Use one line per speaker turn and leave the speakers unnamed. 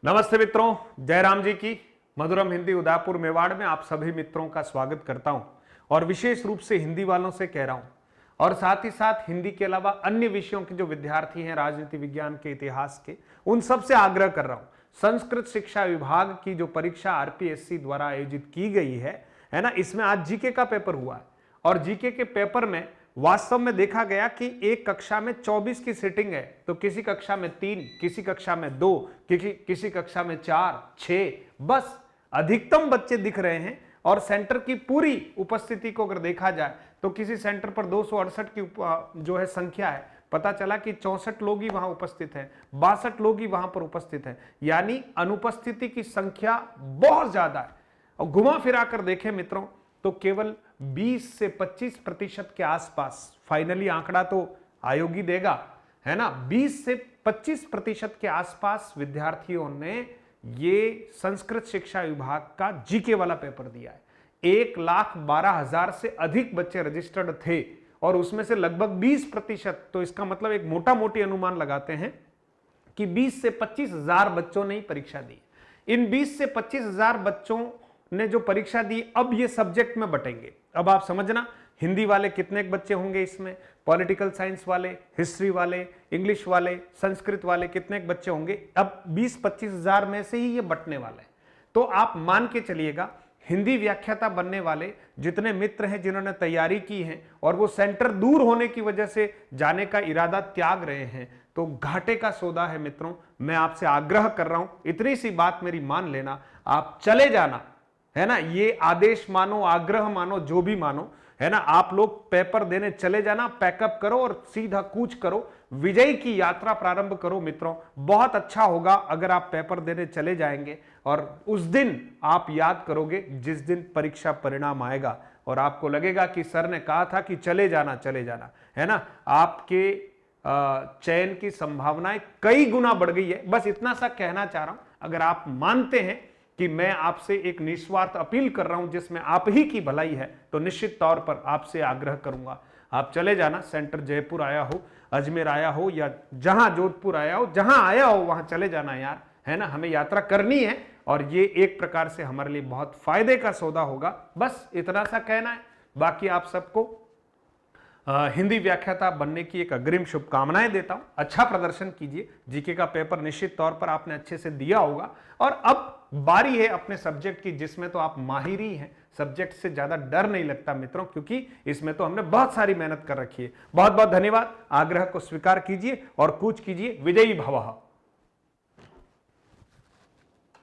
नमस्ते मित्रों, जयराम जी की मधुरम हिंदी उदयपुर मेवाड़ में आप सभी मित्रों का स्वागत करता हूं और विशेष रूप से हिंदी वालों से कह रहा हूं और साथ ही साथ हिंदी के अलावा अन्य विषयों के जो विद्यार्थी हैं, राजनीति विज्ञान के, इतिहास के, उन सब से आग्रह कर रहा हूं। संस्कृत शिक्षा विभाग की जो परीक्षा आरपीएससी द्वारा आयोजित की गई है ना, इसमें आज जीके का पेपर हुआ है और जीके के पेपर में वास्तव में देखा गया कि एक कक्षा में 24 की सीटिंग है, तो किसी कक्षा में 3, किसी कक्षा में 2, किसी कक्षा में 4, 6, बस अधिकतम बच्चे दिख रहे हैं। और सेंटर की पूरी उपस्थिति को अगर देखा जाए तो किसी सेंटर पर 268 की जो है संख्या है, पता चला कि 64 लोग ही वहां उपस्थित हैं, 62 लोग ही वहां पर उपस्थित हैं, यानी अनुपस्थिति की संख्या बहुत ज्यादा है। और घुमा फिरा कर देखें मित्रों तो केवल 20 से 25% के आसपास, फाइनली आंकड़ा तो आयोग ही देगा, है ना, 20 से 25% के आसपास विद्यार्थियों ने ये संस्कृत शिक्षा विभाग का जीके वाला पेपर दिया है। 1,12,000 से अधिक बच्चे रजिस्टर्ड थे और उसमें से लगभग 20%, तो इसका मतलब एक मोटा मोटी अनुमान लगाते हैं कि 20 से 25,000 बच्चों ने ही परीक्षा दी। इन 20 से 25,000 बच्चों ने जो परीक्षा दी, अब ये सब्जेक्ट में बटेंगे। अब आप समझना, हिंदी वाले कितने बच्चे होंगे इसमें, पॉलिटिकल साइंस वाले, हिस्ट्री वाले, इंग्लिश वाले, संस्कृत वाले कितने बच्चे होंगे। अब 20-25,000 में से ही ये बटने वाले हैं। तो आप मान के चलिएगा, हिंदी व्याख्याता बनने वाले जितने मित्र हैं जिन्होंने तैयारी की है और वो सेंटर दूर होने की वजह से जाने का इरादा त्याग रहे हैं, तो घाटे का सौदा है मित्रों। मैं आपसे आग्रह कर रहा हूं, इतनी सी बात मेरी मान लेना, आप चले जाना, है ना, ये आदेश मानो, आग्रह मानो, जो भी मानो, है ना, आप लोग पेपर देने चले जाना, पैकअप करो और सीधा कूच करो, विजय की यात्रा प्रारंभ करो मित्रों। बहुत अच्छा होगा अगर आप पेपर देने चले जाएंगे और उस दिन आप याद करोगे जिस दिन परीक्षा परिणाम आएगा और आपको लगेगा कि सर ने कहा था कि चले जाना, चले जाना, है ना, आपके चयन की संभावनाएं कई गुना बढ़ गई है। बस इतना सा कहना चाह रहा हूं, अगर आप मानते हैं कि मैं आपसे एक निस्वार्थ अपील कर रहा हूं जिसमें आप ही की भलाई है, तो निश्चित तौर पर आपसे आग्रह करूंगा, आप चले जाना। सेंटर जयपुर आया हो, अजमेर आया हो या जहां जोधपुर आया हो, जहां आया हो वहां चले जाना यार, है ना, हमें यात्रा करनी है और ये एक प्रकार से हमारे लिए बहुत फायदे का सौदा होगा। बस इतना सा कहना है। बाकी आप सबको हिंदी व्याख्याता बनने की एक अग्रिम शुभकामनाएं देता हूं। अच्छा प्रदर्शन कीजिए, जीके का पेपर निश्चित तौर पर आपने अच्छे से दिया होगा और अब बारी है अपने सब्जेक्ट की, जिसमें तो आप माहिर ही हैं। सब्जेक्ट से ज्यादा डर नहीं लगता मित्रों, क्योंकि इसमें तो हमने बहुत सारी मेहनत कर रखी है। बहुत बहुत धन्यवाद। आग्रह को स्वीकार कीजिए और कूच कीजिए। विजयी भवः।